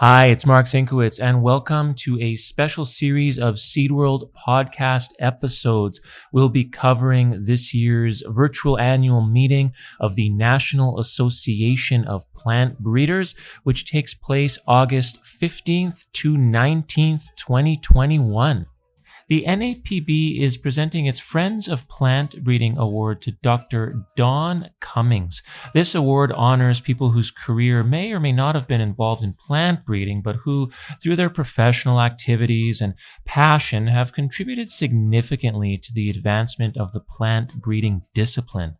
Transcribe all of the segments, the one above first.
Hi, it's Mark Sinkowitz, and welcome to a special series of Seed World podcast episodes. We'll be covering this year's virtual annual meeting of the National Association of Plant Breeders, which takes place August 15th to 19th, 2021. The NAPB is presenting its Friends of Plant Breeding Award to Dr. Donn Cummings. This award honors people whose career may or may not have been involved in plant breeding, but who, through their professional activities and passion, have contributed significantly to the advancement of the plant breeding discipline.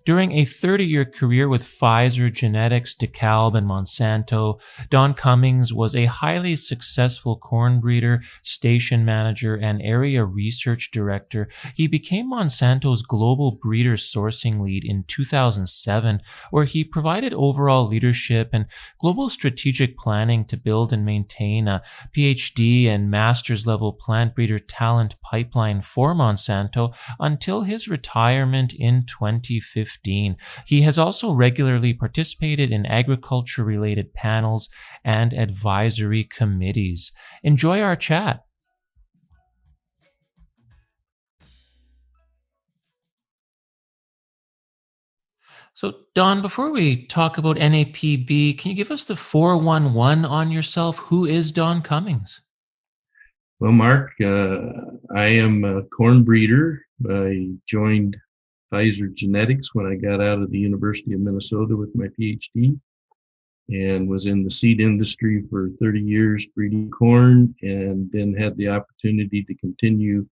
During a 30-year career with Pfizer Genetics, DeKalb and Monsanto, Donn Cummings was a highly successful corn breeder, station manager, and area research director. He became Monsanto's global breeder sourcing lead in 2007, where he provided overall leadership and global strategic planning to build and maintain a Ph.D. and master's level plant breeder talent pipeline for Monsanto until his retirement in 2015. He has also regularly participated in agriculture-related panels and advisory committees. Enjoy our chat. So, Donn, before we talk about NAPB, can you give us the 411 on yourself? Who is Donn Cummings? Well, Mark, I am a corn breeder. I joined Pfizer Genetics when I got out of the University of Minnesota with my Ph.D. and was in the seed industry for 30 years breeding corn, and then had the opportunity to continue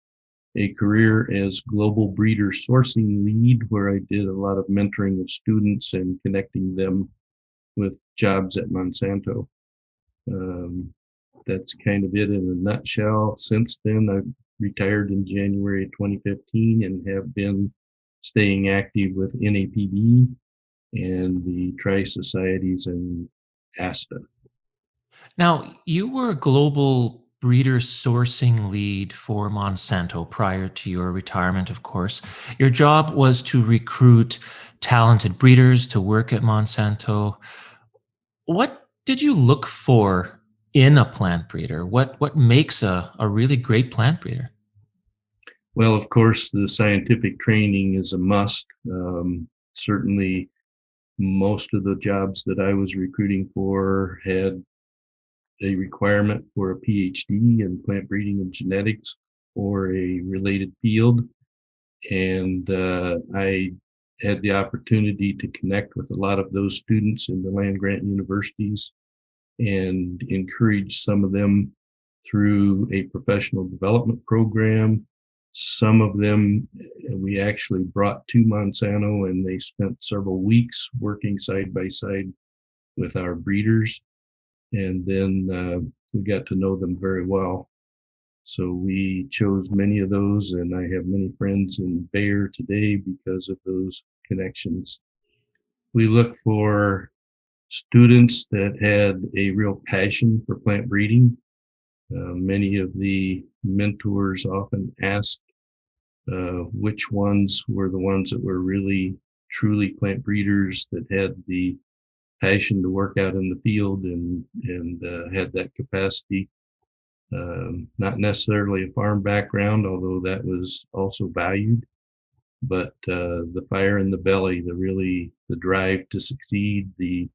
a career as global breeder sourcing lead, where I did a lot of mentoring of students and connecting them with jobs at Monsanto. That's kind of it in a nutshell. Since then, I've retired in January 2015 and have been staying active with NAPB and the Tri-Societies and ASTA. Now, you were a global breeder sourcing lead for Monsanto prior to your retirement, of course. Your job was to recruit talented breeders to work at Monsanto. What did you look for in a plant breeder? What makes a really great plant breeder? Well, of course, the scientific training is a must. Certainly, most of the jobs that I was recruiting for had a requirement for a PhD in plant breeding and genetics or a related field. And I had the opportunity to connect with a lot of those students in the land grant universities and encourage some of them through a professional development program. Some of them we actually brought to Monsanto, and they spent several weeks working side by side with our breeders. And then we got to know them very well. So we chose many of those, and I have many friends in Bayer today because of those connections. We look for students that had a real passion for plant breeding. Many of the mentors often asked which ones were the ones that were really truly plant breeders that had the passion to work out in the field and had that capacity. Not necessarily a farm background, although that was also valued, but the fire in the belly, the drive to succeed, the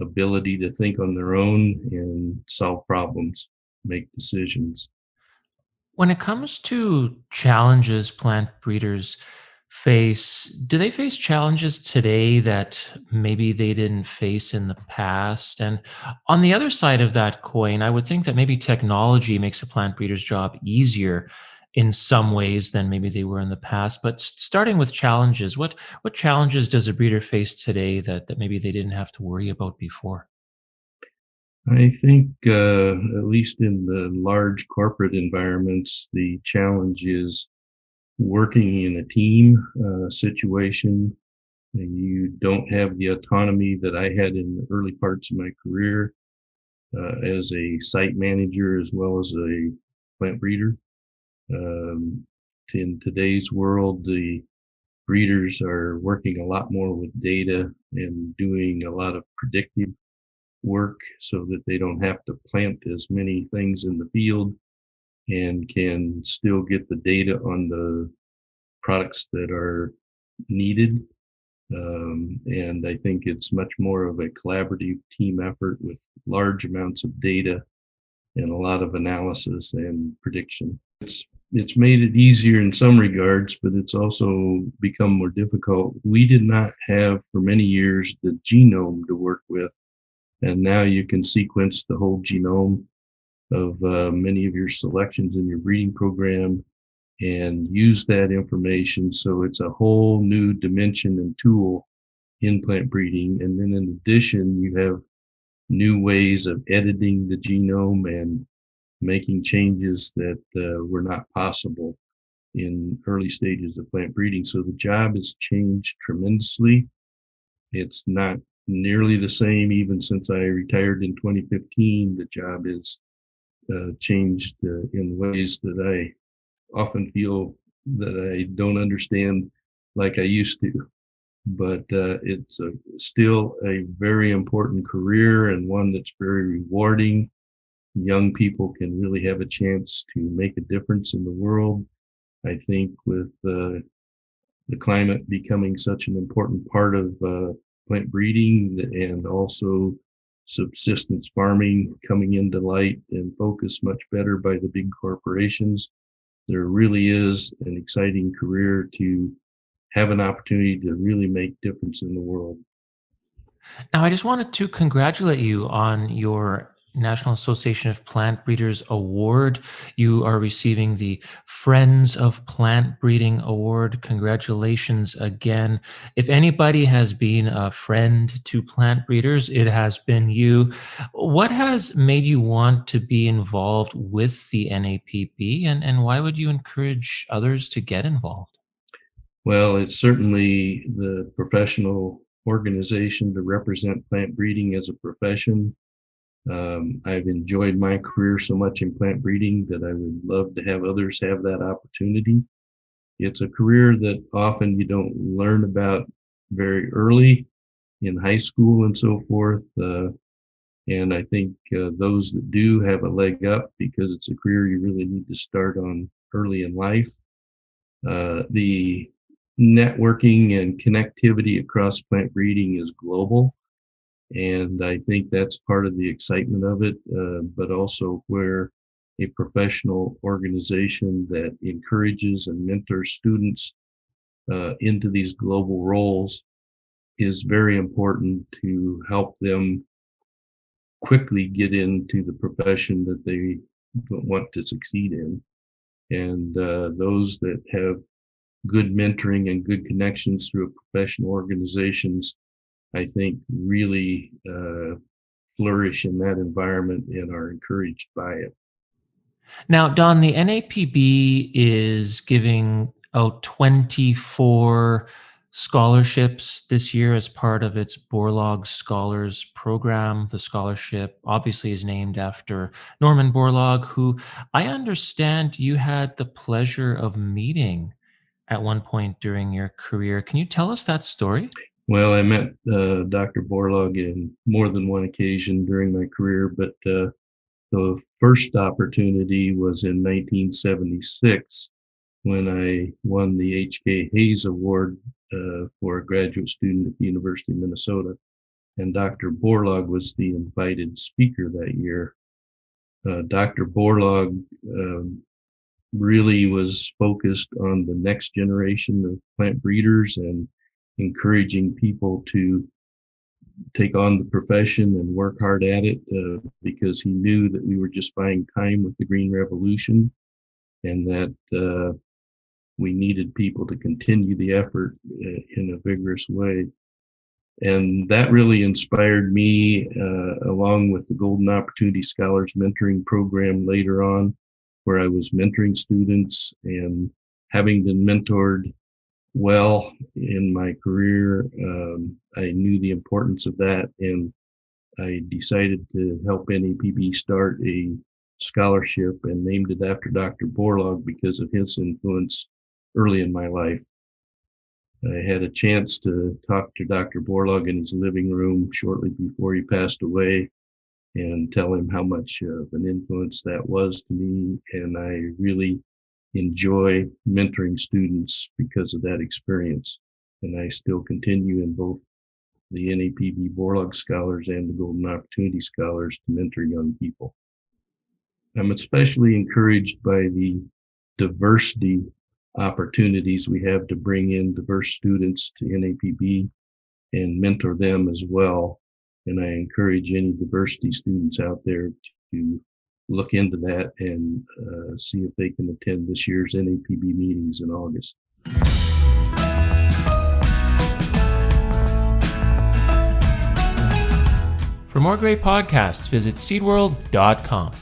ability to think on their own and solve problems, make decisions. When it comes to challenges plant breeders face, do they face challenges today that maybe they didn't face in the past? And on the other side of that coin, I would think that maybe technology makes a plant breeder's job easier in some ways than maybe they were in the past. But starting with challenges, what challenges does a breeder face today that maybe they didn't have to worry about before? I think, at least in the large corporate environments, the challenge is working in a team situation. You don't have the autonomy that I had in the early parts of my career as a site manager as well as a plant breeder. Um, in today's world, the breeders are working a lot more with data and doing a lot of predictive work so that they don't have to plant as many things in the field and can still get the data on the products that are needed. And I think it's much more of a collaborative team effort with large amounts of data and a lot of analysis and prediction. It's made it easier in some regards, but it's also become more difficult. We did not have for many years the genome to work with, and now you can sequence the whole genome of many of your selections in your breeding program and use that information. So it's a whole new dimension and tool in plant breeding. And then in addition, you have new ways of editing the genome and making changes that were not possible in early stages of plant breeding. So the job has changed tremendously. It's not nearly the same even since I retired in 2015. The job has changed in ways that I often feel that I don't understand like I used to. But it's still a very important career and one that's very rewarding. Young people can really have a chance to make a difference in the world. I think with the climate becoming such an important part of plant breeding and also subsistence farming coming into light and focused much better by the big corporations, there really is an exciting career to have an opportunity to really make difference in the world. Now, I just wanted to congratulate you on your National Association of Plant Breeders Award. You are receiving the Friends of Plant Breeding Award. Congratulations again. If anybody has been a friend to plant breeders, it has been you. What has made you want to be involved with the NAPB, and why would you encourage others to get involved? Well, it's certainly the professional organization to represent plant breeding as a profession. I've enjoyed my career so much in plant breeding that I would love to have others have that opportunity. It's a career that often you don't learn about very early in high school and so forth. And I think those that do have a leg up because it's a career you really need to start on early in life. The networking and connectivity across plant breeding is global. And I think that's part of the excitement of it, but also where a professional organization that encourages and mentors students into these global roles is very important to help them quickly get into the profession that they want to succeed in. And those that have good mentoring and good connections through professional organizations, I think, really flourish in that environment and are encouraged by it. Now, Don, the NAPB is giving out 24 scholarships this year as part of its Borlaug Scholars Program. The scholarship obviously is named after Norman Borlaug, who I understand you had the pleasure of meeting at one point during your career. Can you tell us that story? Well, I met Dr. Borlaug in more than one occasion during my career, but the first opportunity was in 1976 when I won the H.K. Hayes Award for a graduate student at the University of Minnesota. And Dr. Borlaug was the invited speaker that year. Dr. Borlaug really was focused on the next generation of plant breeders and encouraging people to take on the profession and work hard at it because he knew that we were just buying time with the Green Revolution and that we needed people to continue the effort in a vigorous way. And that really inspired me, along with the Golden Opportunity Scholars Mentoring Program later on, where I was mentoring students. And having been mentored well in my career, I knew the importance of that. And I decided to help NAPB start a scholarship and named it after Dr. Borlaug because of his influence early in my life. I had a chance to talk to Dr. Borlaug in his living room shortly before he passed away. and tell him how much of an influence that was to me. And I really enjoy mentoring students because of that experience. And I still continue in both the NAPB Borlaug Scholars and the Golden Opportunity Scholars to mentor young people. I'm especially encouraged by the diversity opportunities we have to bring in diverse students to NAPB and mentor them as well. And I encourage any diversity students out there to look into that and see if they can attend this year's NAPB meetings in August. For more great podcasts, visit seedworld.com.